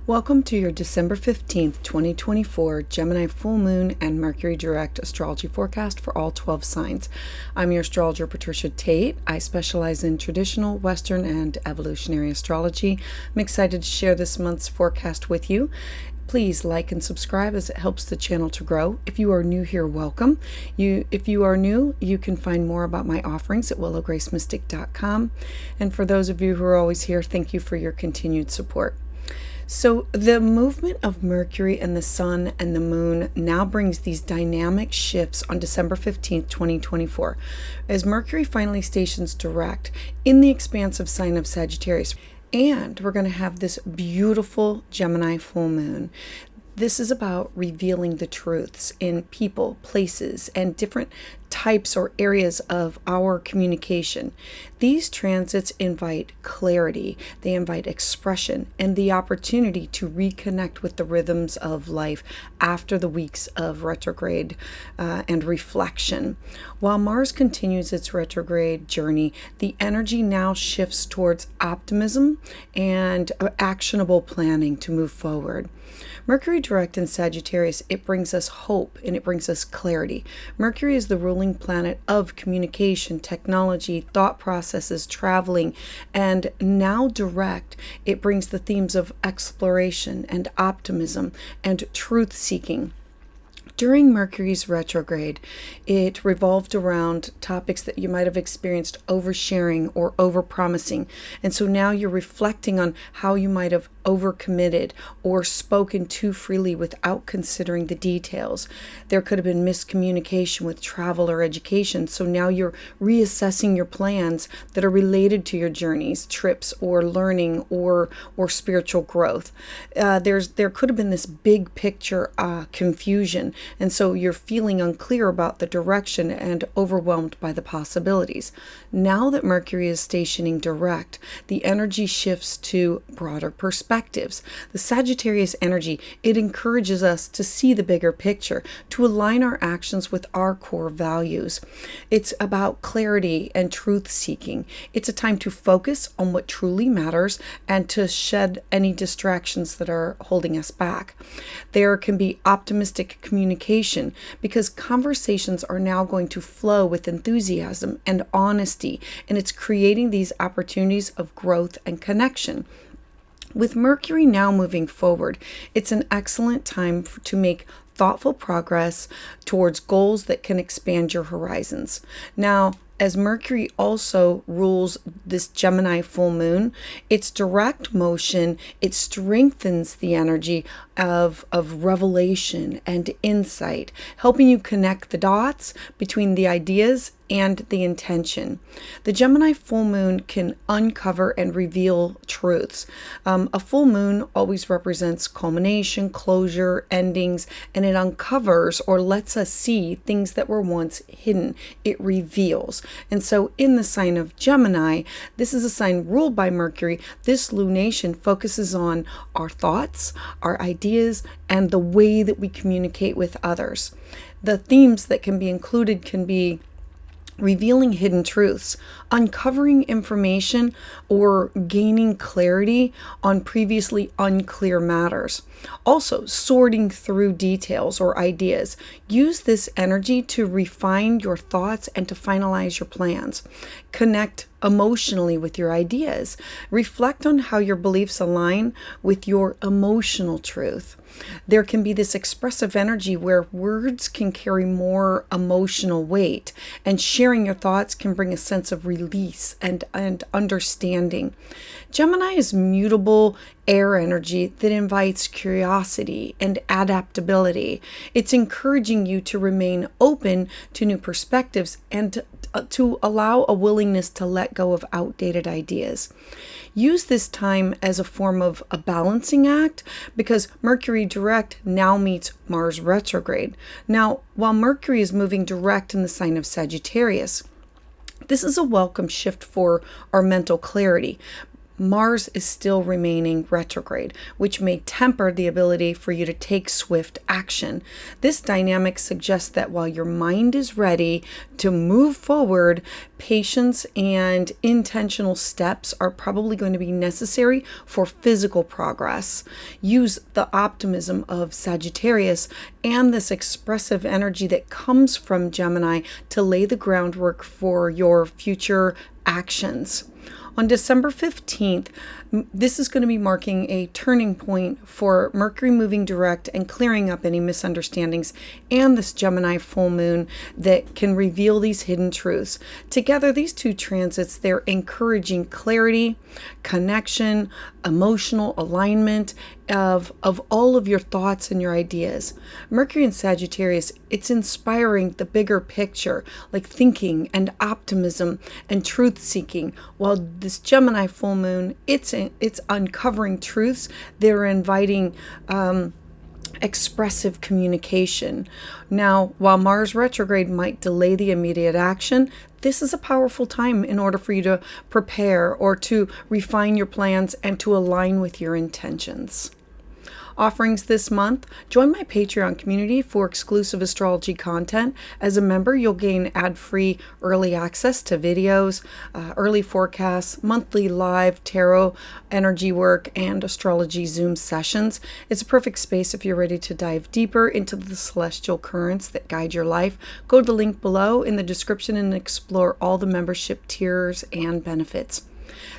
Welcome to your December 15th, 2024 Gemini full moon and Mercury direct astrology forecast for all 12 signs. I'm your astrologer, Patricia Tate. I specialize in traditional, Western, and evolutionary astrology. I'm excited to share this month's forecast with you. Please like and subscribe as it helps the channel to grow. If you are new here, welcome. If you are new, you can find more about my offerings at willowgracemystic.com. And for those of you who are always here, thank you for your continued support. So the movement of Mercury and the Sun and the Moon now brings these dynamic shifts on December 15th, 2024, as Mercury finally stations direct in the expansive sign of Sagittarius. And we're going to have this beautiful Gemini full moon. This is about revealing the truths in people, places, and different types or areas of our communication. These transits invite clarity, they invite expression, and the opportunity to reconnect with the rhythms of life after the weeks of retrograde and reflection. While Mars continues its retrograde journey, the energy now shifts towards optimism and actionable planning to move forward. Mercury direct in Sagittarius, it brings us hope and it brings us clarity. Mercury is the ruling planet of communication, technology, thought processes, traveling, and now direct, it brings the themes of exploration and optimism and truth seeking. During Mercury's retrograde, it revolved around topics that you might have experienced oversharing or overpromising. And so now you're reflecting on how you might have overcommitted or spoken too freely without considering the details. There could have been miscommunication with travel or education. So now you're reassessing your plans that are related to your journeys, trips, or learning or spiritual growth. There could have been this big picture confusion. And so you're feeling unclear about the direction and overwhelmed by the possibilities. Now that Mercury is stationing direct, the energy shifts to broader perspectives. The Sagittarius energy, it encourages us to see the bigger picture, to align our actions with our core values. It's about clarity and truth seeking. It's a time to focus on what truly matters and to shed any distractions that are holding us back. There can be optimistic communication because conversations are now going to flow with enthusiasm and honesty, and it's creating these opportunities of growth and connection. With Mercury now moving forward, it's an excellent time to make thoughtful progress towards goals that can expand your horizons. Now, as Mercury also rules this Gemini full moon, its direct motion, it strengthens the energy of revelation and insight, helping you connect the dots between the ideas and the intention. The Gemini full moon can uncover and reveal truths. A full moon always represents culmination, closure, endings, and it uncovers or lets us see things that were once hidden. It reveals. And so in the sign of Gemini, this is a sign ruled by Mercury. This lunation focuses on our thoughts, our ideas, and the way that we communicate with others. The themes that can be included can be revealing hidden truths, uncovering information, or gaining clarity on previously unclear matters. Also, sorting through details or ideas. Use this energy to refine your thoughts and to finalize your plans. Connect emotionally with your ideas. Reflect on how your beliefs align with your emotional truth. There can be this expressive energy where words can carry more emotional weight, and sharing your thoughts can bring a sense of release and understanding. Gemini is mutable air energy that invites curiosity and adaptability. It's encouraging you to remain open to new perspectives and to allow a willingness to let go of outdated ideas. Use this time as a form of a balancing act because Mercury direct now meets Mars retrograde. Now, while Mercury is moving direct in the sign of Sagittarius, this is a welcome shift for our mental clarity. Mars is still remaining retrograde, which may temper the ability for you to take swift action. This dynamic suggests that while your mind is ready to move forward, patience and intentional steps are probably going to be necessary for physical progress. Use the optimism of Sagittarius and this expressive energy that comes from Gemini to lay the groundwork for your future actions. On December 15th, this is going to be marking a turning point for Mercury moving direct and clearing up any misunderstandings, and this Gemini full moon that can reveal these hidden truths. Together, these two transits, they're encouraging clarity, connection, emotional alignment of all of your thoughts and your ideas. Mercury in Sagittarius, it's inspiring the bigger picture, like thinking and optimism and truth seeking, while this Gemini full moon, it's uncovering truths. They're inviting expressive communication. Now, while Mars retrograde might delay the immediate action, this is a powerful time in order for you to prepare or to refine your plans and to align with your intentions. Offerings this month: join my Patreon community for exclusive astrology content. As a member, you'll gain ad-free early access to videos, early forecasts, monthly live tarot energy work, and astrology Zoom sessions. It's a perfect space if you're ready to dive deeper into the celestial currents that guide your life. Go to the link below in the description and explore all the membership tiers and benefits.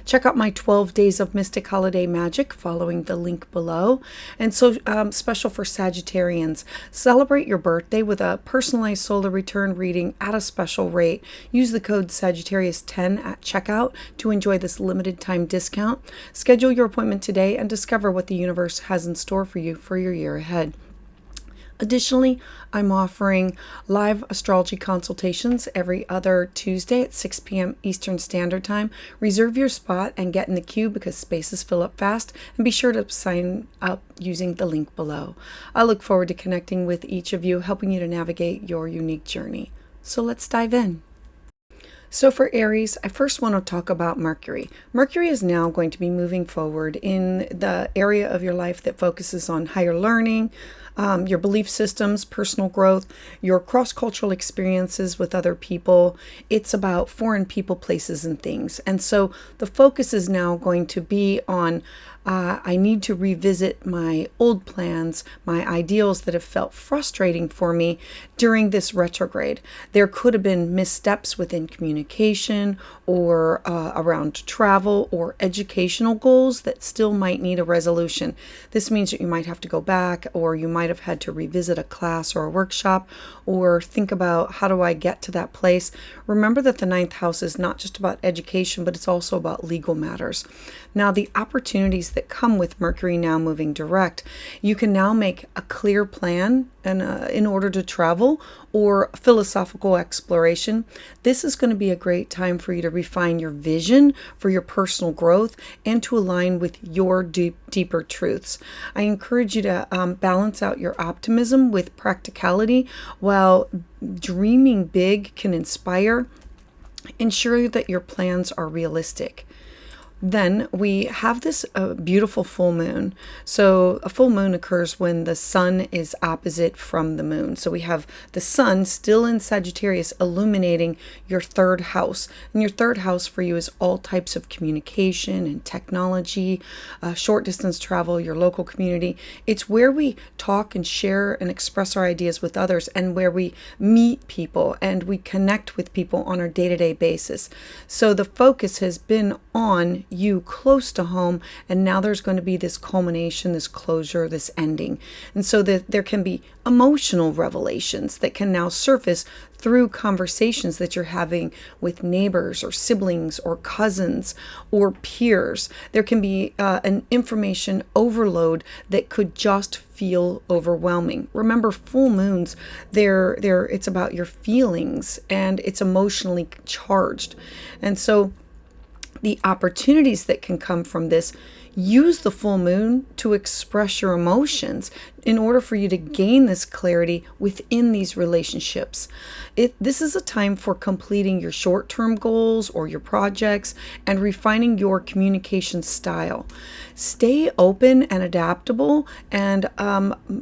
Check out my 12 Days of Mystic Holiday Magic following the link below. And so special for Sagittarians, celebrate your birthday with a personalized solar return reading at a special rate. Use the code Sagittarius10 at checkout to enjoy this limited time discount. Schedule your appointment today and discover what the universe has in store for you for your year ahead. Additionally, I'm offering live astrology consultations every other Tuesday at 6 p.m. Eastern Standard Time. Reserve your spot and get in the queue because spaces fill up fast, and be sure to sign up using the link below. I look forward to connecting with each of you, helping you to navigate your unique journey. So let's dive in. So for Aries, I first want to talk about Mercury. Mercury is now going to be moving forward in the area of your life that focuses on higher learning, your belief systems, personal growth, your cross-cultural experiences with other people. It's about foreign people, places, and things. And so the focus is now going to be on I need to revisit my old plans, my ideals that have felt frustrating for me during this retrograde. There could have been missteps within communication or around travel or educational goals that still might need a resolution. This means that you might have to go back, or you might have had to revisit a class or a workshop, or think about, how do I get to that place? Remember that the ninth house is not just about education, but it's also about legal matters. Now, the opportunities that come with Mercury now moving direct, you can now make a clear plan and in order to travel or philosophical exploration. This is going to be a great time for you to refine your vision for your personal growth and to align with your deeper truths. I encourage you to balance out your optimism with practicality. While dreaming big can inspire, ensure that your plans are realistic. Then we have this beautiful full moon. So a full moon occurs when the sun is opposite from the moon. So we have the sun still in Sagittarius illuminating your third house. And your third house for you is all types of communication and technology, short distance travel, your local community. It's where we talk and share and express our ideas with others, and where we meet people and we connect with people on a day-to-day basis. So the focus has been on you close to home, and now there's going to be this culmination, this closure, this ending. And so that there can be emotional revelations that can now surface through conversations that you're having with neighbors or siblings or cousins or peers. There can be an information overload that could just feel overwhelming. Remember, full moons, it's about your feelings, and it's emotionally charged. And so the opportunities that can come from this, use the full moon to express your emotions, in order for you to gain this clarity within these relationships. This is a time for completing your short-term goals or your projects and refining your communication style. Stay open and adaptable, and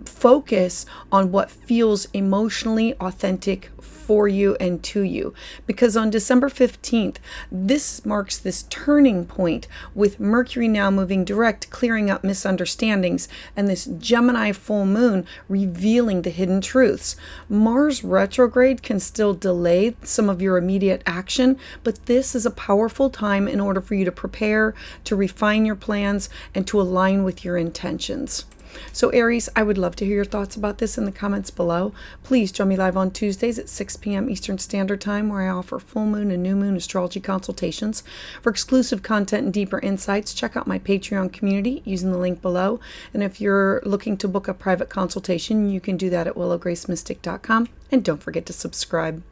focus on what feels emotionally authentic for you and to you, because on December 15th, this marks this turning point with Mercury now moving direct, clearing up misunderstandings, and this Gemini full moon revealing the hidden truths. Mars retrograde can still delay some of your immediate action, but this is a powerful time in order for you to prepare, to refine your plans, and to align with your intentions. So Aries, I would love to hear your thoughts about this in the comments below. Please join me live on Tuesdays at 6 p.m. Eastern Standard Time, where I offer full moon and new moon astrology consultations. For exclusive content and deeper insights, check out my Patreon community using the link below. And if you're looking to book a private consultation, you can do that at willowgracemystic.com. And don't forget to subscribe.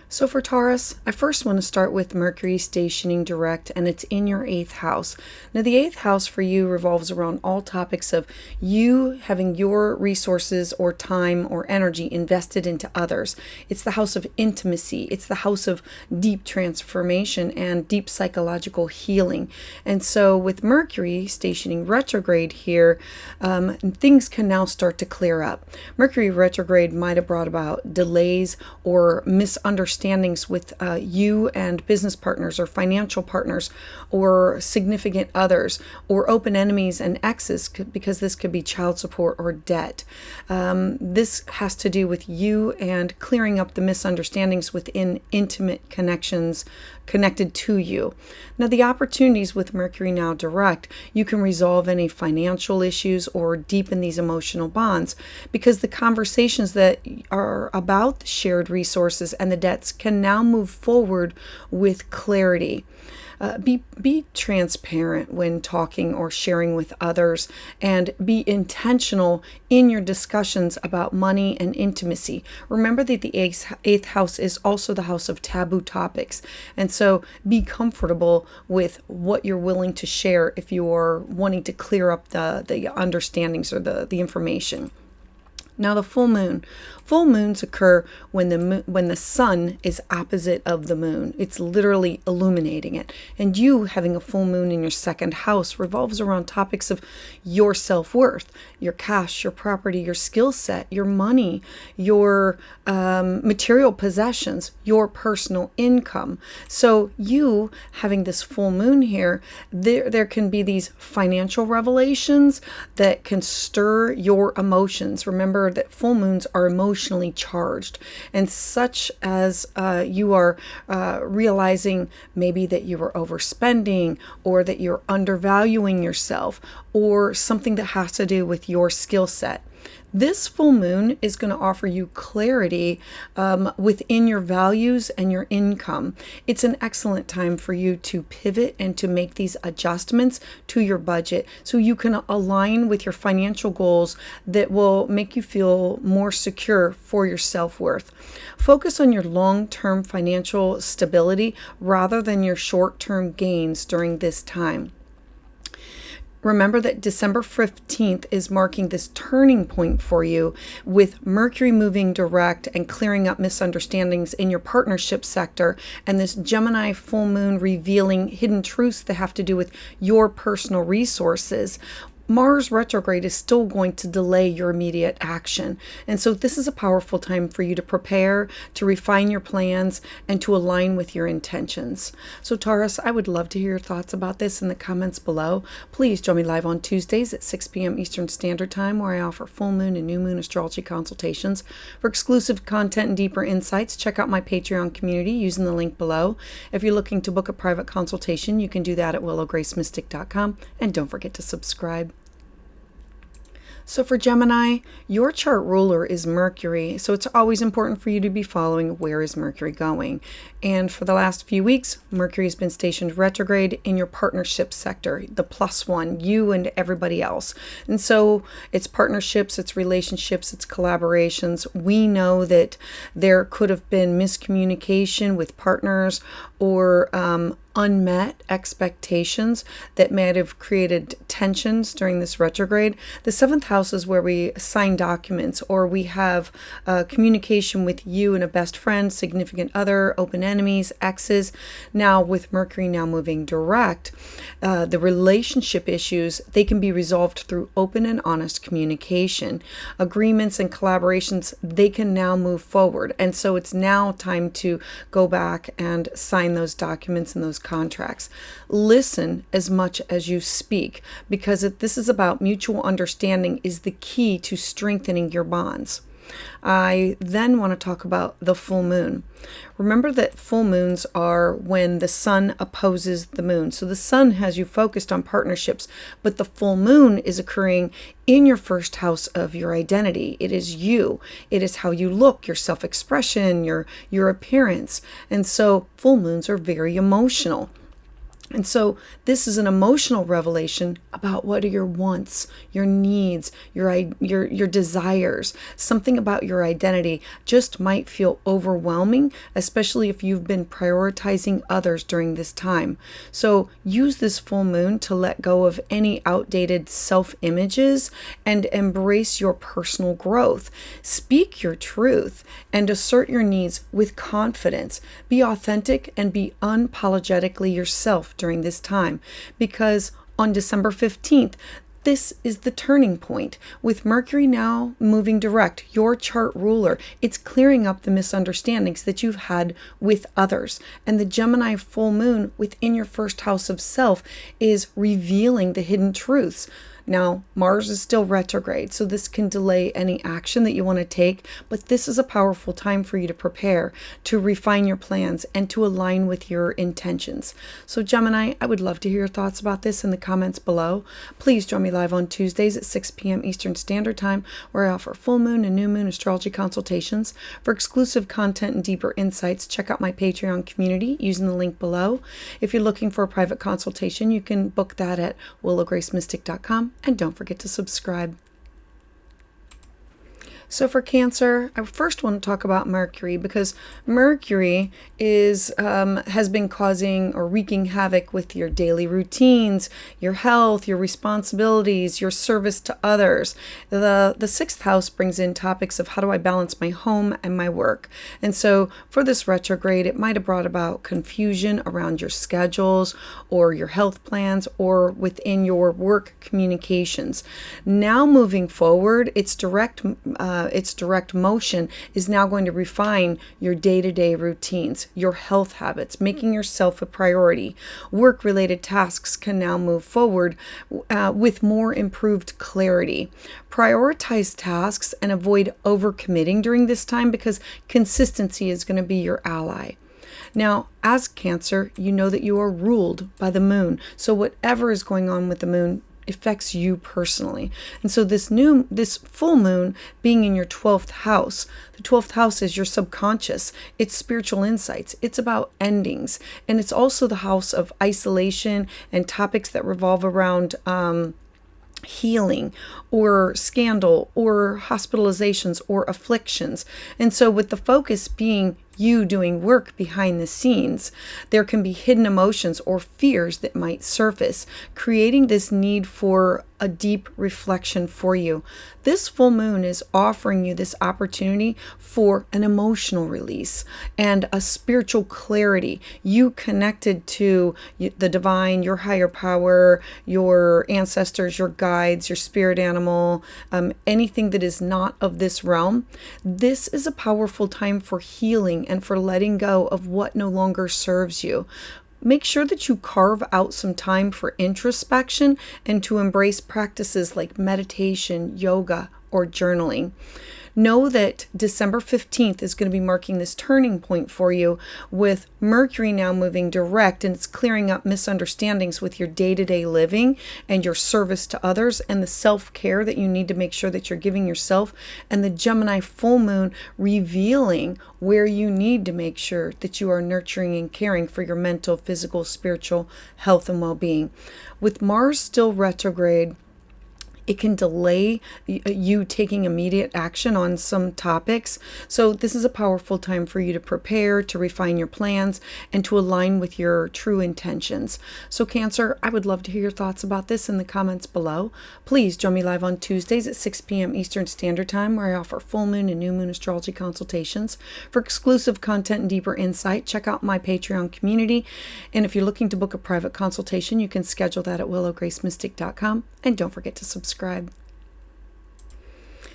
So for Taurus, I first want to start with Mercury stationing direct, and it's in your 8th house. Now, the 8th house for you revolves around all topics of you having your resources or time or energy invested into others. It's the house of intimacy. It's the house of deep transformation and deep psychological healing. And so with Mercury stationing retrograde here, things can now start to clear up. Mercury retrograde might have brought about delays or misunderstandings with you and business partners or financial partners or significant others, or open enemies and exes, because this could be child support or debt. This has to do with you and clearing up the misunderstandings within intimate connections connected to you. Now, the opportunities with Mercury now direct, you can resolve any financial issues or deepen these emotional bonds, because the conversations that are about the shared resources and the debts can now move forward with clarity. Be transparent when talking or sharing with others, and be intentional in your discussions about money and intimacy. Remember that the 8th house is also the house of taboo topics, and so be comfortable with what you're willing to share if you're wanting to clear up the understandings or the information. Now, the full moon. Full moons occur when the sun is opposite of the moon. It's literally illuminating it. And you having a full moon in your 2nd house revolves around topics of your self-worth, your cash, your property, your skill set, your money, your material possessions, your personal income. So you having this full moon here, there can be these financial revelations that can stir your emotions. Remember that full moons are emotionally charged, and such as you are realizing maybe that you are overspending, or that you're undervaluing yourself, or something that has to do with your skill set. This full moon is going to offer you clarity within your values and your income. It's an excellent time for you to pivot and to make these adjustments to your budget, so you can align with your financial goals that will make you feel more secure for your self-worth. Focus on your long-term financial stability rather than your short-term gains during this time. Remember that December 15th is marking this turning point for you, with Mercury moving direct and clearing up misunderstandings in your partnership sector, and this Gemini full moon revealing hidden truths that have to do with your personal resources. Mars retrograde is still going to delay your immediate action. And so this is a powerful time for you to prepare, to refine your plans, and to align with your intentions. So Taurus, I would love to hear your thoughts about this in the comments below. Please join me live on Tuesdays at 6 p.m. Eastern Standard Time, where I offer full moon and new moon astrology consultations. For exclusive content and deeper insights, check out my Patreon community using the link below. If you're looking to book a private consultation, you can do that at willowgracemystic.com. And don't forget to subscribe. So for Gemini, your chart ruler is Mercury, so it's always important for you to be following where is Mercury going. And for the last few weeks, Mercury has been stationed retrograde in your partnership sector, the +1, you and everybody else. And so it's partnerships, it's relationships, it's collaborations. We know that there could have been miscommunication with partners or unmet expectations that might have created tensions during this retrograde. The 7th house is where we sign documents, or we have communication with you and a best friend, significant other, open enemies, exes. Now with Mercury now moving direct, the relationship issues, they can be resolved through open and honest communication. Agreements and collaborations, they can now move forward. And so it's now time to go back and sign those documents and those contracts. Listen as much as you speak, because this is about mutual understanding is the key to strengthening your bonds. I then want to talk about the full moon. Remember that full moons are when the sun opposes the moon. So the sun has you focused on partnerships, but the full moon is occurring in your first house of your identity. It is you. It is how you look, your self-expression, your appearance. And so full moons are very emotional. And so this is an emotional revelation about what are your wants, your needs, your desires. Something about your identity just might feel overwhelming, especially if you've been prioritizing others during this time. So use this full moon to let go of any outdated self-images and embrace your personal growth. Speak your truth and assert your needs with confidence. Be authentic and be unapologetically yourself during this time, because on December 15th, this is the turning point. With Mercury now moving direct, your chart ruler, it's clearing up the misunderstandings that you've had with others. And the Gemini full moon within your first house of self is revealing the hidden truths. Now, Mars is still retrograde, so this can delay any action that you want to take, but this is a powerful time for you to prepare, to refine your plans, and to align with your intentions. So Gemini, I would love to hear your thoughts about this in the comments below. Please join me live on Tuesdays at 6 p.m. Eastern Standard Time, where I offer full moon and new moon astrology consultations. For exclusive content and deeper insights, check out my Patreon community using the link below. If you're looking for a private consultation, you can book that at willowgracemystic.com. And don't forget to subscribe. So for Cancer, I first want to talk about Mercury, because Mercury has been causing or wreaking havoc with your daily routines, your health, your responsibilities, your service to others. The 6th house brings in topics of how do I balance my home and my work. And so for this retrograde, it might have brought about confusion around your schedules or your health plans or within your work communications. Now moving forward, its direct motion is now going to refine your day-to-day routines, your health habits, making yourself a priority. Work-related tasks can now move forward with more improved clarity. Prioritize tasks and avoid overcommitting during this time, because consistency is going to be your ally. Now, as Cancer, you know that you are ruled by the moon. So whatever is going on with the moon affects you personally. And so this full moon being in your 12th house, the 12th house is your subconscious. It's spiritual insights. It's about endings. And it's also the house of isolation and topics that revolve around healing or scandal or hospitalizations or afflictions. And so with the focus being you doing work behind the scenes, there can be hidden emotions or fears that might surface, creating this need for a deep reflection for you. This full moon is offering you this opportunity for an emotional release and a spiritual clarity. You connected to the divine, your higher power, your ancestors, your guides, your spirit animal, anything that is not of this realm. This is a powerful time for healing and for letting go of what no longer serves you. Make sure that you carve out some time for introspection and to embrace practices like meditation, yoga, or journaling. Know that December 15th is going to be marking this turning point for you, with Mercury now moving direct, and it's clearing up misunderstandings with your day-to-day living and your service to others and the self-care that you need to make sure that you're giving yourself, and the Gemini full moon revealing where you need to make sure that you are nurturing and caring for your mental, physical, spiritual health and well-being. With Mars still retrograde, it can delay you taking immediate action on some topics. So this is a powerful time for you to prepare, to refine your plans, and to align with your true intentions. So Cancer, I would love to hear your thoughts about this in the comments below. Please join me live on Tuesdays at 6 p.m. Eastern Standard Time, where I offer full moon and new moon astrology consultations. For exclusive content and deeper insight, check out my Patreon community. And if you're looking to book a private consultation, you can schedule that at willowgracemystic.com. And don't forget to subscribe.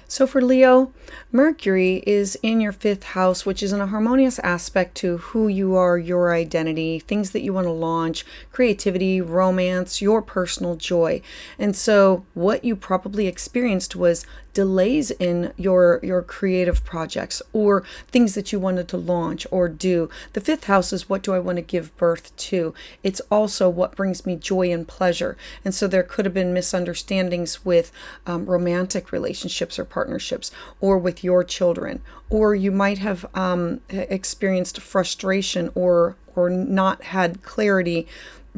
So for Leo, Mercury is in your 5th house, which is in a harmonious aspect to who you are, your identity, things that you want to launch, creativity, romance, your personal joy. And so what you probably experienced was delays in your creative projects or things that you wanted to launch or do. The 5th house is, what do I want to give birth to? It's also what brings me joy and pleasure. And so there could have been misunderstandings with romantic relationships or partnerships, or with your children, or you might have experienced frustration or not had clarity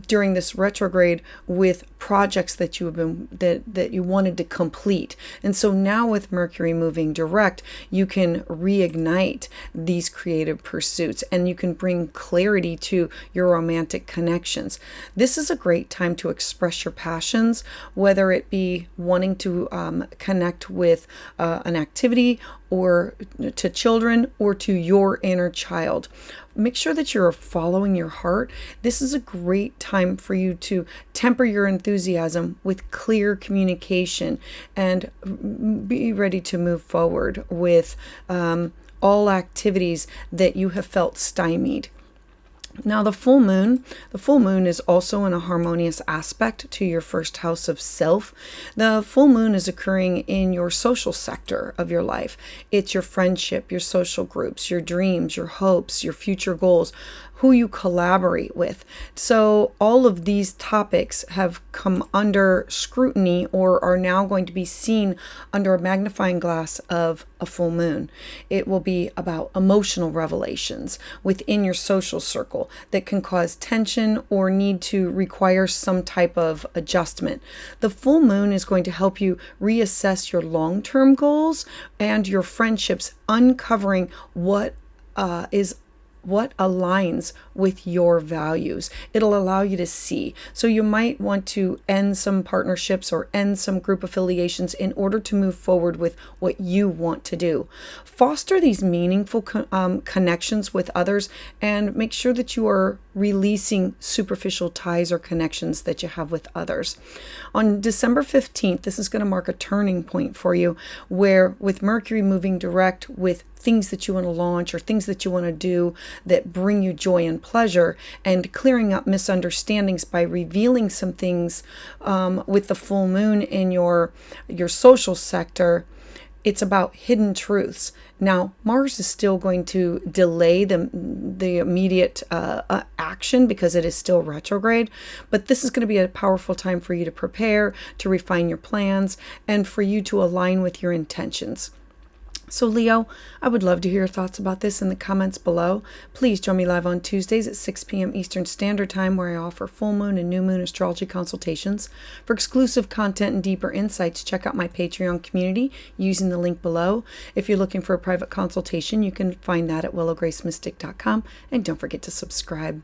during this retrograde with projects that you have been that you wanted to complete. And so now with Mercury moving direct, you can reignite these creative pursuits and you can bring clarity to your romantic connections. This is a great time to express your passions, whether it be wanting to connect with an activity, or to children, or to your inner child. Make sure that you're following your heart. This is a great time for you to temper your enthusiasm with clear communication and be ready to move forward with all activities that you have felt stymied. Now the full moon is also in a harmonious aspect to your 1st house of self. The full moon is occurring in your social sector of your life. It's your friendship, your social groups, your dreams, your hopes, your future goals, who you collaborate with. So all of these topics have come under scrutiny, or are now going to be seen under a magnifying glass of a full moon. It will be about emotional revelations within your social circle that can cause tension or need to require some type of adjustment. The full moon is going to help you reassess your long-term goals and your friendships, uncovering what aligns with your values. It'll allow you to see. So you might want to end some partnerships or end some group affiliations in order to move forward with what you want to do. Foster these meaningful connections with others, and make sure that you are releasing superficial ties or connections that you have with others. On December 15th, this is going to mark a turning point for you, where with Mercury moving direct, with things that you want to launch or things that you want to do that bring you joy and pleasure, and clearing up misunderstandings by revealing some things with the full moon in your social sector. It's about hidden truths. Now, Mars is still going to delay the immediate action because it is still retrograde, but this is going to be a powerful time for you to prepare, to refine your plans, and for you to align with your intentions. So Leo, I would love to hear your thoughts about this in the comments below. Please join me live on Tuesdays at 6 p.m. Eastern Standard Time, where I offer full moon and new moon astrology consultations. For exclusive content and deeper insights, check out my Patreon community using the link below. If you're looking for a private consultation, you can find that at willowgracemystic.com, and don't forget to subscribe.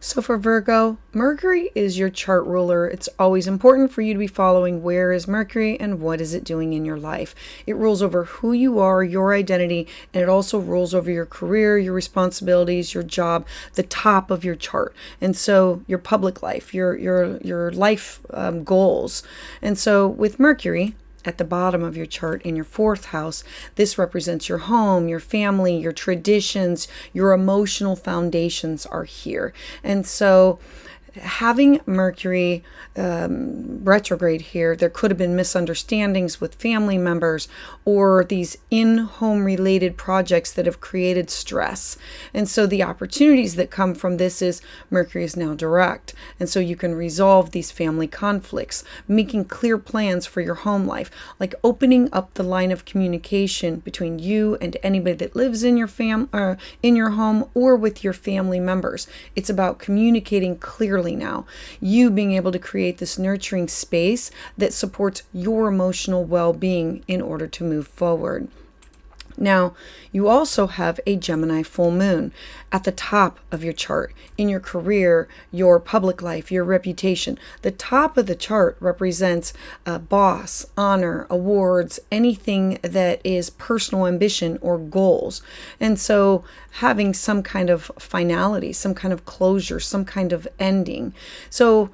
So for Virgo, Mercury is your chart ruler. It's always important for you to be following where is Mercury and what is it doing in your life. It rules over who you are, your identity, and it also rules over your career, your responsibilities, your job, the top of your chart. And so your public life, your life goals. And so with Mercury at the bottom of your chart in your 4th house, this represents your home, your family, your traditions, your emotional foundations are here. And so having Mercury retrograde here, there could have been misunderstandings with family members or these in-home related projects that have created stress. And so the opportunities that come from this is Mercury is now direct. And so you can resolve these family conflicts, making clear plans for your home life, like opening up the line of communication between you and anybody that lives in your in your home or with your family members. It's about communicating clearly now. You being able to create this nurturing space that supports your emotional well-being in order to move forward. Now, you also have a Gemini full moon at the top of your chart in your career, your public life, your reputation. The top of the chart represents boss, honor, awards, anything that is personal ambition or goals. And so having some kind of finality, some kind of closure, some kind of ending. So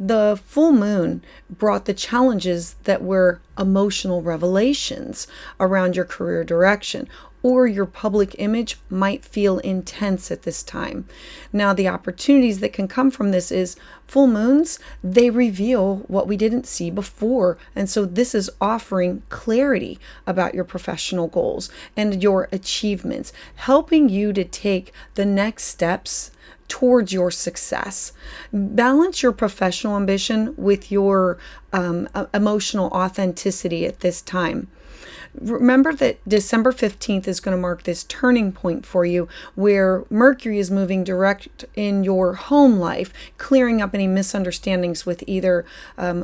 the full moon brought the challenges that were emotional revelations around your career direction, or your public image might feel intense at this time. Now, the opportunities that can come from this is full moons, they reveal what we didn't see before. And so this is offering clarity about your professional goals and your achievements, helping you to take the next steps towards your success. Balance your professional ambition with your emotional authenticity at this time. Remember that December 15th is going to mark this turning point for you where Mercury is moving direct in your home life, clearing up any misunderstandings with either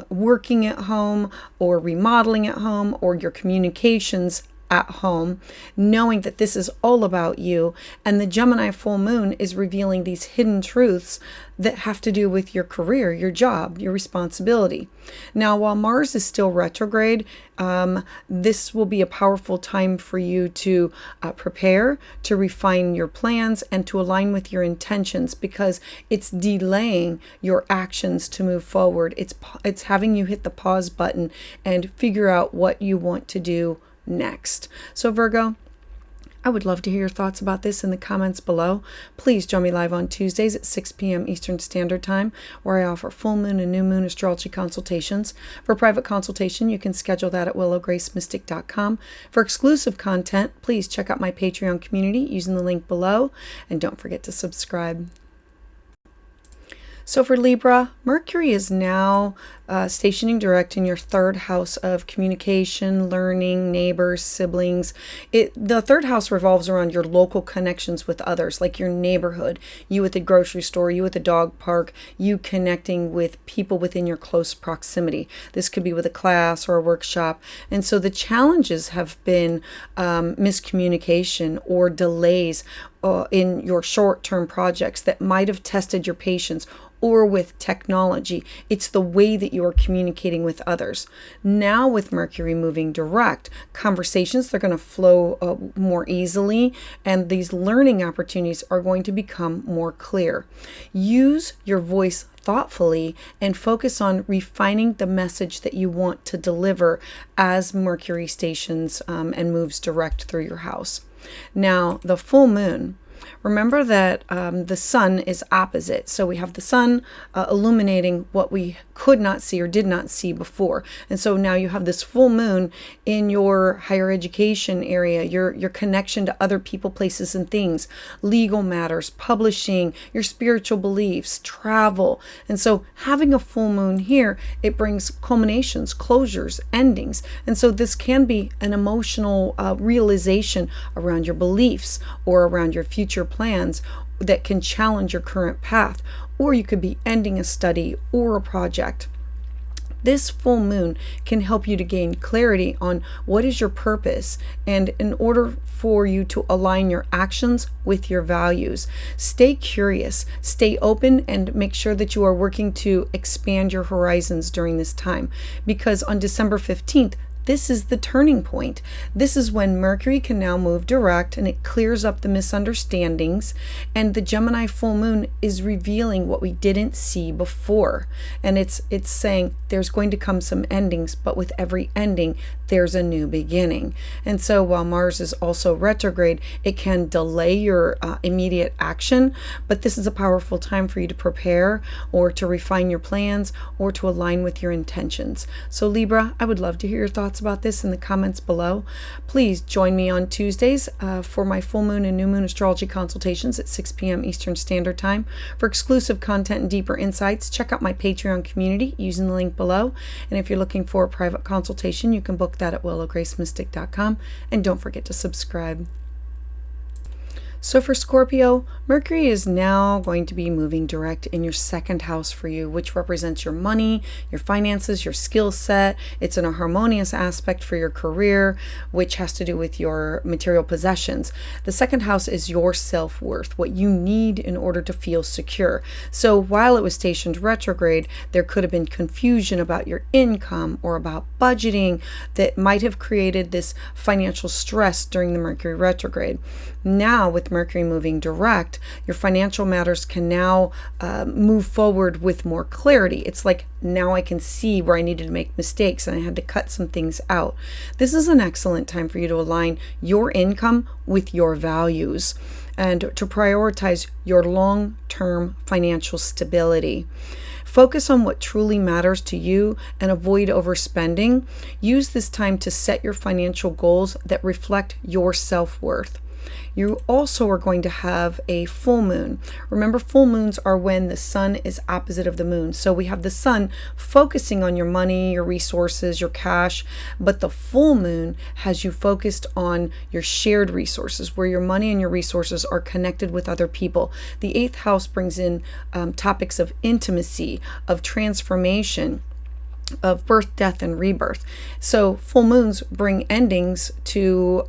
working at home or remodeling at home or your communications at home, knowing that this is all about you. And the Gemini full moon is revealing these hidden truths that have to do with your career, your job, your responsibility. Now, while Mars is still retrograde, this will be a powerful time for you to prepare, to refine your plans, and to align with your intentions, because it's delaying your actions to move forward. It's having you hit the pause button and figure out what you want to do next. So Virgo, I would love to hear your thoughts about this in the comments below. Please join me live on Tuesdays at 6 p.m. Eastern Standard Time, where I offer full moon and new moon astrology consultations. For private consultation, you can schedule that at willowgracemystic.com. For exclusive content, please check out my Patreon community using the link below, and don't forget to subscribe. So for Libra, Mercury is now stationing direct in your third house of communication, learning, neighbors, siblings. The third house revolves around your local connections with others, like your neighborhood, you at the grocery store, you at the dog park, you connecting with people within your close proximity. This could be with a class or a workshop. And so the challenges have been miscommunication or delays in your short-term projects that might have tested your patience, or with technology. It's the way that you are communicating with others. Now with Mercury moving direct, conversations, they're going to flow more easily, and these learning opportunities are going to become more clear. Use your voice thoughtfully and focus on refining the message that you want to deliver as Mercury stations and moves direct through your house. Now, the full moon, remember that the sun is opposite. So we have the sun illuminating what we could not see or did not see before. And so now you have this full moon in your higher education area, your connection to other people, places, and things, legal matters, publishing, your spiritual beliefs, travel. And so having a full moon here, it brings culminations, closures, endings. And so this can be an emotional realization around your beliefs or around your future plans that can challenge your current path, or you could be ending a study or a project. This full moon can help you to gain clarity on what is your purpose, and in order for you to align your actions with your values. Stay curious, stay open, and make sure that you are working to expand your horizons during this time, because on December 15th, this is the turning point. This is when Mercury can now move direct, and it clears up the misunderstandings, and the Gemini full moon is revealing what we didn't see before. And it's saying there's going to come some endings, but with every ending there's a new beginning. And so while Mars is also retrograde, it can delay your immediate action, but this is a powerful time for you to prepare or to refine your plans or to align with your intentions. So Libra, I would love to hear your thoughts about this in the comments below. Please join me on Tuesdays for my full moon and new moon astrology consultations at 6 p.m. Eastern Standard Time. For exclusive content and deeper insights, check out my Patreon community using the link below. And if you're looking for a private consultation, you can book that at willowgracemystic.com. And don't forget to subscribe. So for Scorpio, Mercury is now going to be moving direct in your second house for you, which represents your money, your finances, your skill set. It's in a harmonious aspect for your career, which has to do with your material possessions. The second house is your self-worth, what you need in order to feel secure. So while it was stationed retrograde, there could have been confusion about your income or about budgeting that might have created this financial stress during the Mercury retrograde. Now, with Mercury moving direct, your financial matters can now move forward with more clarity. It's like now I can see where I needed to make mistakes and I had to cut some things out. This is an excellent time for you to align your income with your values and to prioritize your long-term financial stability. Focus on what truly matters to you and avoid overspending. Use this time to set your financial goals that reflect your self-worth. You also are going to have a full moon. Remember, full moons are when the sun is opposite of the moon. So we have the sun focusing on your money, your resources, your cash, but the full moon has you focused on your shared resources, where your money and your resources are connected with other people. The 8th house brings in topics of intimacy, of transformation, of birth, death, and rebirth. So full moons bring endings to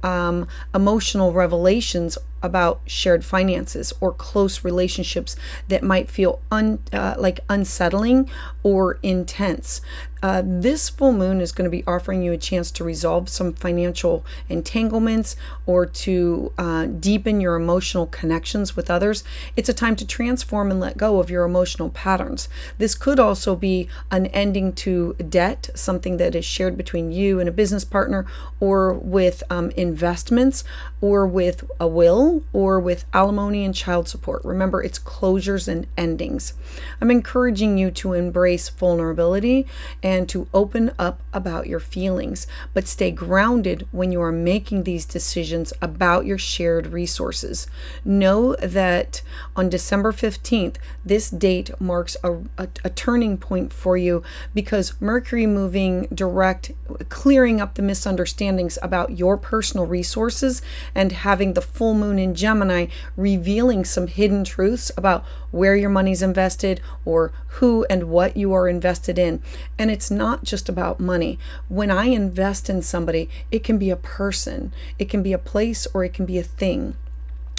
emotional revelations about shared finances or close relationships that might feel like unsettling or intense. This full moon is going to be offering you a chance to resolve some financial entanglements or to deepen your emotional connections with others. It's a time to transform and let go of your emotional patterns. This could also be an ending to debt, something that is shared between you and a business partner, or with investments, or with a will, or with alimony and child support. Remember, it's closures and endings. I'm encouraging you to embrace vulnerability and to open up about your feelings, but stay grounded when you are making these decisions about your shared resources. Know that on December 15th, this date marks a turning point for you, because Mercury moving direct, clearing up the misunderstandings about your personal resources, and having the full moon in Gemini revealing some hidden truths about where your money's invested or who and what you are invested in. And it's not just about money. When I invest in somebody, it can be a person, it can be a place, or it can be a thing.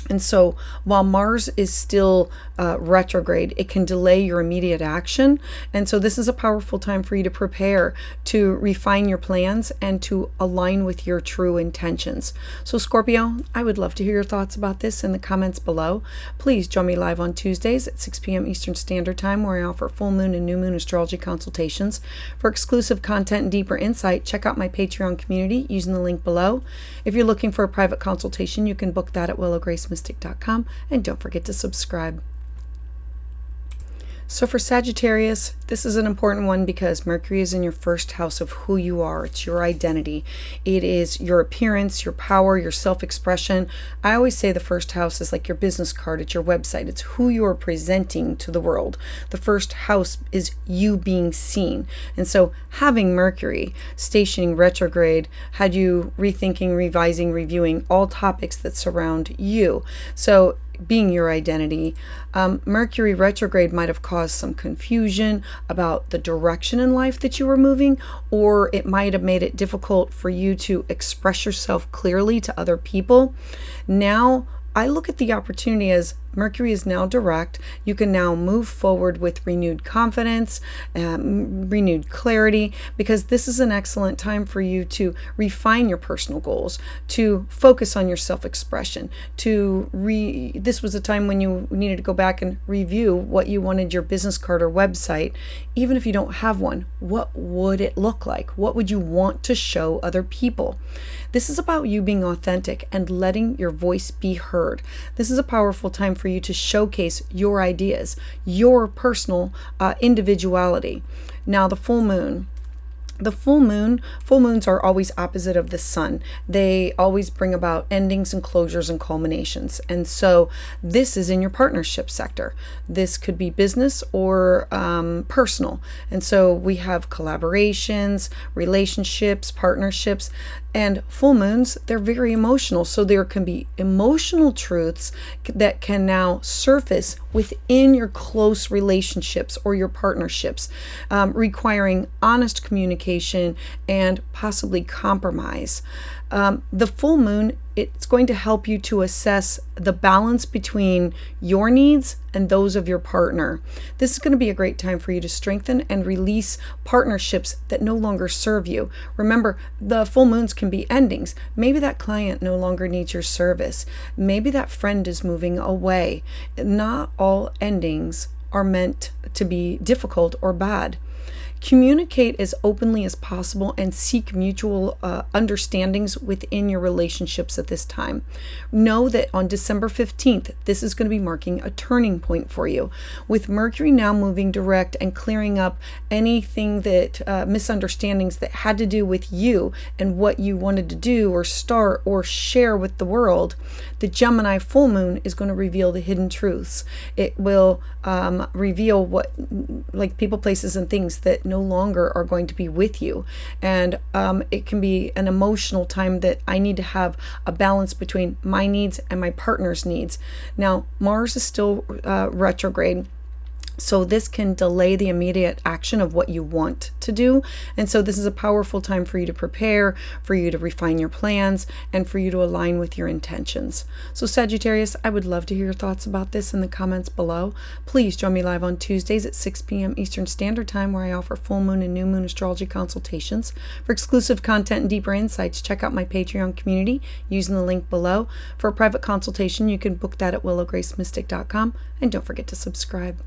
And so while Mars is still retrograde, it can delay your immediate action. And so this is a powerful time for you to prepare, to refine your plans, and to align with your true intentions. So Scorpio, I would love to hear your thoughts about this in the comments below. Please join me live on Tuesdays at 6 p.m. Eastern Standard Time, where I offer full moon and new moon astrology consultations. For exclusive content and deeper insight, check out my Patreon community using the link below. If you're looking for a private consultation, you can book that at willowgracemystic.com, and don't forget to subscribe. So for Sagittarius, this is an important one because Mercury is in your first house of who you are. It's your identity. It is your appearance, your power, your self-expression. I always say the first house is like your business card. It's your website. It's who you are presenting to the world. The first house is you being seen. And so having Mercury stationing retrograde had you rethinking, revising, reviewing all topics that surround you. So being your identity, Mercury retrograde might have caused some confusion about the direction in life that you were moving, or it might have made it difficult for you to express yourself clearly to other people. Now, I look at the opportunity as Mercury is now direct. You can now move forward with renewed confidence, renewed clarity, because this is an excellent time for you to refine your personal goals, to focus on your self-expression, this was a time when you needed to go back and review what you wanted your business card or website. Even if you don't have one, what would it look like? What would you want to show other people? This is about you being authentic and letting your voice be heard. This is a powerful time for you to showcase your ideas, your personal individuality. Now, the full moon. Full moons are always opposite of the sun. They always bring about endings and closures and culminations. And so this is in your partnership sector. This could be business or personal. And so we have collaborations, relationships, partnerships, and full moons, they're very emotional. So there can be emotional truths that can now surface within your close relationships or your partnerships, requiring honest communication and possibly compromise. The full moon, it's going to help you to assess the balance between your needs and those of your partner. This is going to be a great time for you to strengthen and release partnerships that no longer serve you. Remember, the full moons can be endings. Maybe that client no longer needs your service. Maybe that friend is moving away. Not all endings are meant to be difficult or bad. Communicate as openly as possible and seek mutual understandings within your relationships at this time. Know that on December 15th, this is going to be marking a turning point for you. With Mercury now moving direct and clearing up anything that misunderstandings that had to do with you and what you wanted to do or start or share with the world, the Gemini full moon is going to reveal the hidden truths. It will reveal what, like people, places, and things that no longer are going to be with you. And it can be an emotional time that I need to have a balance between my needs and my partner's needs. Now, Mars is still retrograde. So this can delay the immediate action of what you want to do. And so this is a powerful time for you to prepare, for you to refine your plans, and for you to align with your intentions. So Sagittarius, I would love to hear your thoughts about this in the comments below. Please join me live on Tuesdays at 6 p.m. Eastern Standard Time, where I offer full moon and new moon astrology consultations. For exclusive content and deeper insights, check out my Patreon community using the link below. For a private consultation, you can book that at willowgracemystic.com. And don't forget to subscribe.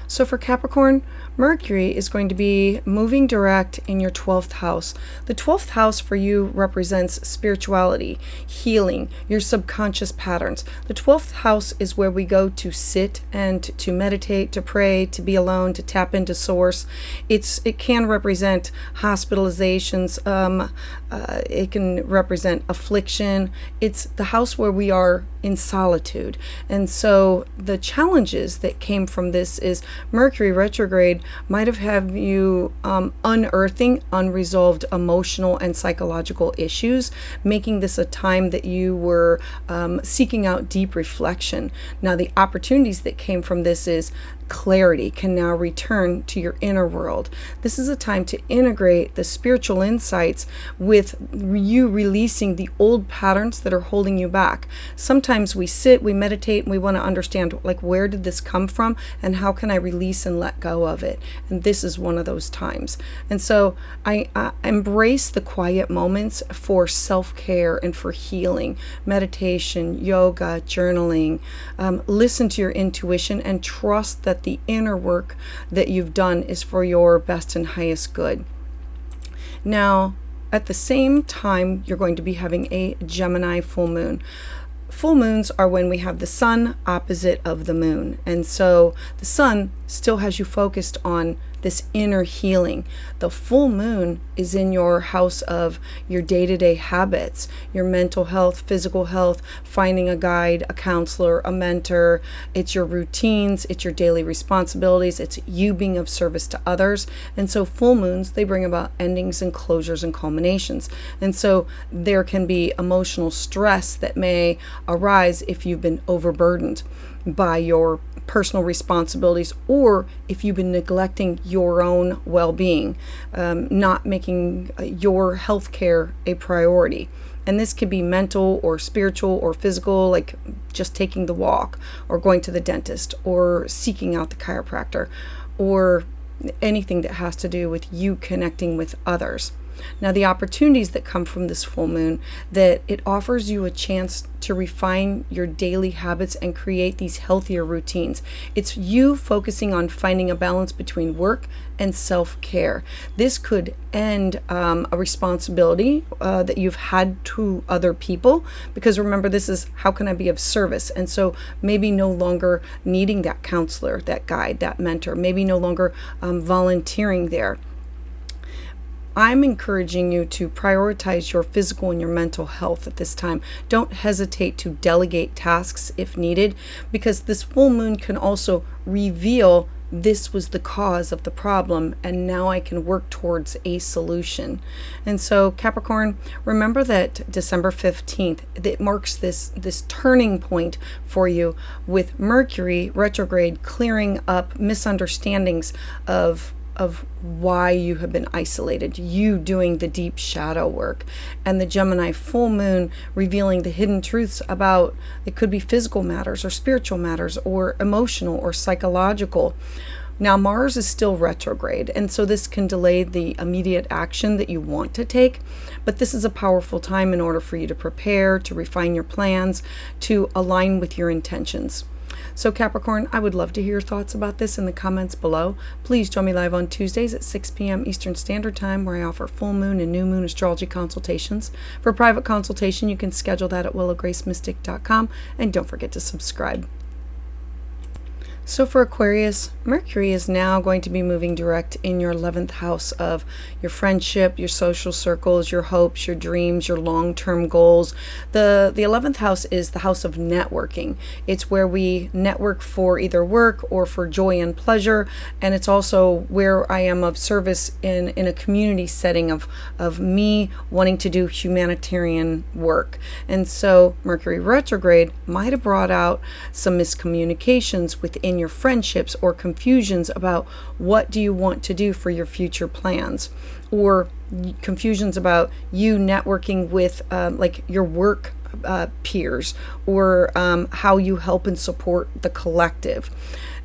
So for Capricorn, Mercury is going to be moving direct in your 12th house. The 12th house for you represents spirituality, healing, your subconscious patterns. The 12th house is where we go to sit and to meditate, to pray, to be alone, to tap into source. It can represent hospitalizations. It can represent affliction. It's the house where we are in solitude. And so the challenges that came from this is Mercury retrograde might have had you unearthing unresolved emotional and psychological issues, making this a time that you were seeking out deep reflection. Now, the opportunities that came from this is clarity can now return to your inner world. This is a time to integrate the spiritual insights with you releasing the old patterns that are holding you back. Sometimes we sit, we meditate, and we want to understand, like, where did this come from and how can I release and let go of it? And this is one of those times. And so I embrace the quiet moments for self-care and for healing, meditation, yoga, journaling. Listen to your intuition and trust that the inner work that you've done is for your best and highest good. Now, at the same time, you're going to be having a Gemini full moon. Full moons are when we have the sun opposite of the moon. And so the sun still has you focused on this inner healing. The full moon is in your house of your day-to-day habits, your mental health, physical health, finding a guide, a counselor, a mentor. It's your routines, it's your daily responsibilities, it's you being of service to others. And so full moons, they bring about endings and closures and culminations. And so there can be emotional stress that may arise if you've been overburdened by your personal responsibilities, or if you've been neglecting your own well-being, not making your health care a priority. And this could be mental or spiritual or physical, like just taking the walk or going to the dentist or seeking out the chiropractor or anything that has to do with you connecting with others. Now, the opportunities that come from this full moon, that it offers you a chance to refine your daily habits and create these healthier routines. It's you focusing on finding a balance between work and self-care. This could end a responsibility that you've had to other people, because remember, this is how can I be of service? And so maybe no longer needing that counselor, that guide, that mentor, maybe no longer volunteering there. I'm encouraging you to prioritize your physical and your mental health at this time. Don't hesitate to delegate tasks if needed, because this full moon can also reveal this was the cause of the problem and now I can work towards a solution. And so Capricorn, remember that December 15th, it marks this turning point for you, with Mercury retrograde clearing up misunderstandings of why you have been isolated, you doing the deep shadow work, and the Gemini full moon revealing the hidden truths about, it could be physical matters or spiritual matters or emotional or psychological. Now, Mars is still retrograde, and so this can delay the immediate action that you want to take, but this is a powerful time in order for you to prepare, to refine your plans, to align with your intentions. So Capricorn, I would love to hear your thoughts about this in the comments below. Please join me live on Tuesdays at 6 p.m. Eastern Standard Time, where I offer full moon and new moon astrology consultations. For private consultation, you can schedule that at willowgracemystic.com, and don't forget to subscribe. So for Aquarius, Mercury is now going to be moving direct in your 11th house of your friendship, your social circles, your hopes, your dreams, your long-term goals. The 11th house is the house of networking. It's where we network for either work or for joy and pleasure, and it's also where I am of service in a community setting of me wanting to do humanitarian work. And so Mercury retrograde might have brought out some miscommunications within your friendships, or confusions about what do you want to do for your future plans, or confusions about you networking with like your work peers, or how you help and support the collective.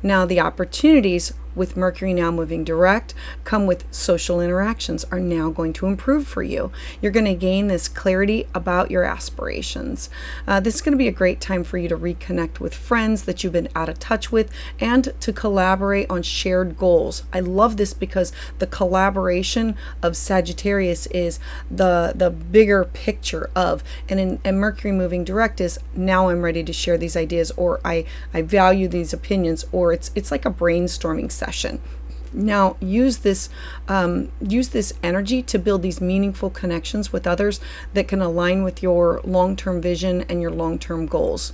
Now, the opportunities with Mercury now moving direct come with social interactions are now going to improve for you. You're going to gain this clarity about your aspirations. This is going to be a great time for you to reconnect with friends that you've been out of touch with, and to collaborate on shared goals. I love this because the collaboration of Sagittarius is the bigger picture of, and Mercury moving direct is, now I'm ready to share these ideas, or I value these opinions, or it's like a brainstorming session. Now use this energy to build these meaningful connections with others that can align with your long-term vision and your long-term goals.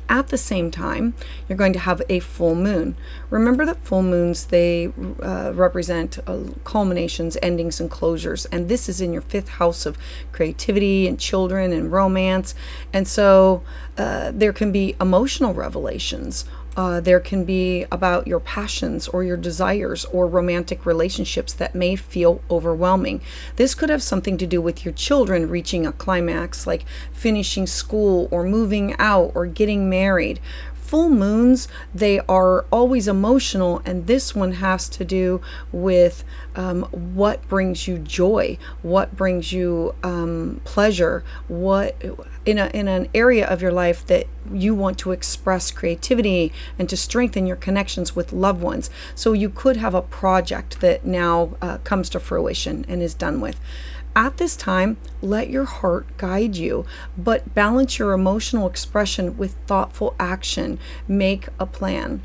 At the same time, you're going to have a full moon. Remember that full moons, they represent culminations, endings, and closures. And this is in your 5th house of creativity and children and romance. And so there can be emotional revelations. There can be about your passions or your desires or romantic relationships that may feel overwhelming. This could have something to do with your children reaching a climax, like finishing school or moving out or getting married. Full moons, they are always emotional, and this one has to do with what brings you joy, what brings you pleasure, what in an area of your life that you want to express creativity and to strengthen your connections with loved ones. So you could have a project that now comes to fruition and is done with. At this time, let your heart guide you, but balance your emotional expression with thoughtful action. Make a plan.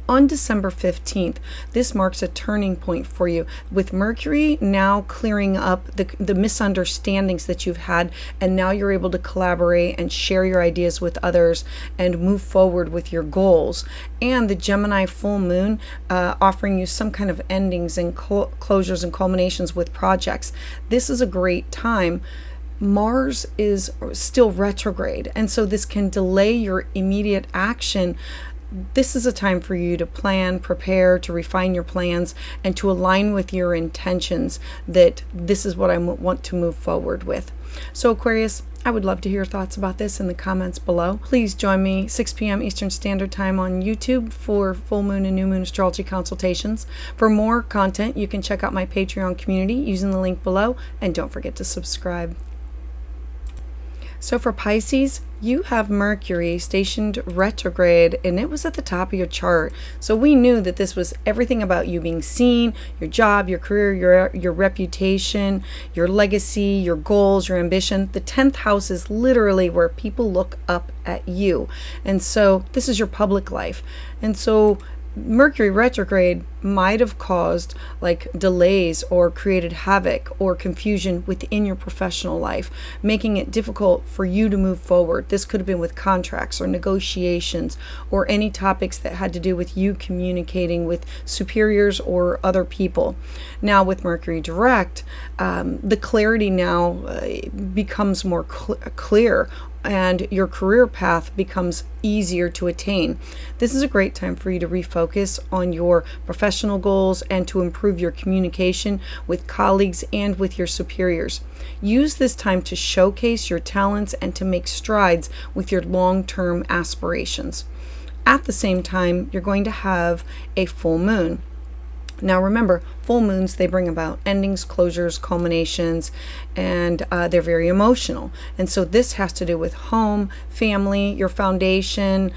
On December 15th, this marks a turning point for you, with Mercury now clearing up the misunderstandings that you've had, and now you're able to collaborate and share your ideas with others and move forward with your goals. And the Gemini full moon offering you some kind of endings and closures and culminations with projects. This is a great time. Mars is still retrograde, and so this can delay your immediate action. This is a time for you to plan, prepare, to refine your plans, and to align with your intentions that this is what I want to move forward with. So Aquarius, I would love to hear your thoughts about this in the comments below. Please join me 6 p.m. Eastern Standard Time on YouTube for full moon and new moon astrology consultations. For more content, you can check out my Patreon community using the link below, and don't forget to subscribe. So for Pisces, you have Mercury stationed retrograde, and it was at the top of your chart. So we knew that this was everything about you being seen, your job, your career, your reputation, your legacy, your goals, your ambition. The 10th house is literally where people look up at you. And so this is your public life. And so Mercury retrograde might have caused like delays or created havoc or confusion within your professional life, making it difficult for you to move forward. This could have been with contracts or negotiations or any topics that had to do with you communicating with superiors or other people. Now with Mercury direct, the clarity now becomes more clear, and your career path becomes easier to attain. This is a great time for you to refocus on your professional goals and to improve your communication with colleagues and with your superiors. Use this time to showcase your talents and to make strides with your long-term aspirations. At the same time, you're going to have a full moon. Now remember, full moons, they bring about endings, closures, culminations, and they're very emotional. And so this has to do with home, family, your foundation.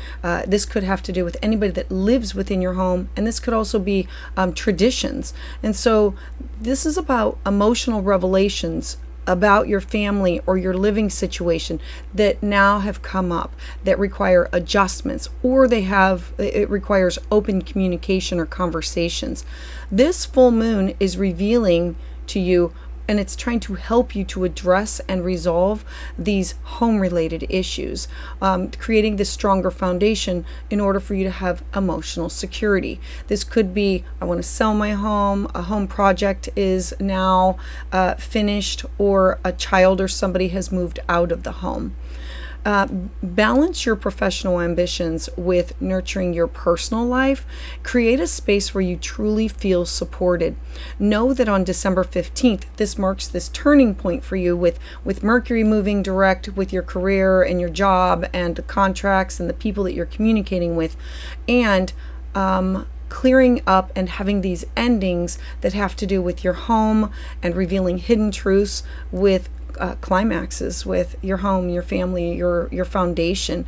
This could have to do with anybody that lives within your home. And this could also be traditions. And so this is about emotional revelations about your family or your living situation that now have come up that require adjustments, or it requires open communication or conversations. This full moon is revealing to you, and it's trying to help you to address and resolve these home-related issues, creating this stronger foundation in order for you to have emotional security. This could be, I want to sell my home, a home project is now finished, or a child or somebody has moved out of the home. Balance your professional ambitions with nurturing your personal life. Create a space where you truly feel supported. Know that on December 15th, this marks this turning point for you with Mercury moving direct with your career and your job and the contracts and the people that you're communicating with, and clearing up and having these endings that have to do with your home and revealing hidden truths with climaxes with your home, your family, your foundation.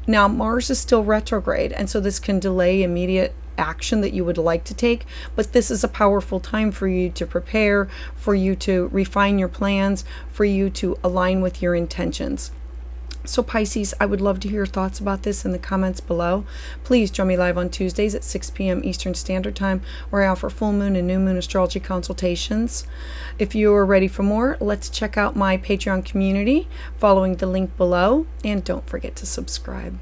Now Mars is still retrograde, and so this can delay immediate action that you would like to take, but this is a powerful time for you to prepare, for you to refine your plans, for you to align with your intentions. So Pisces, I would love to hear your thoughts about this in the comments below. Please join me live on Tuesdays at 6 p.m. Eastern Standard Time, where I offer full moon and new moon astrology consultations. If you are ready for more, let's check out my Patreon community following the link below, and don't forget to subscribe.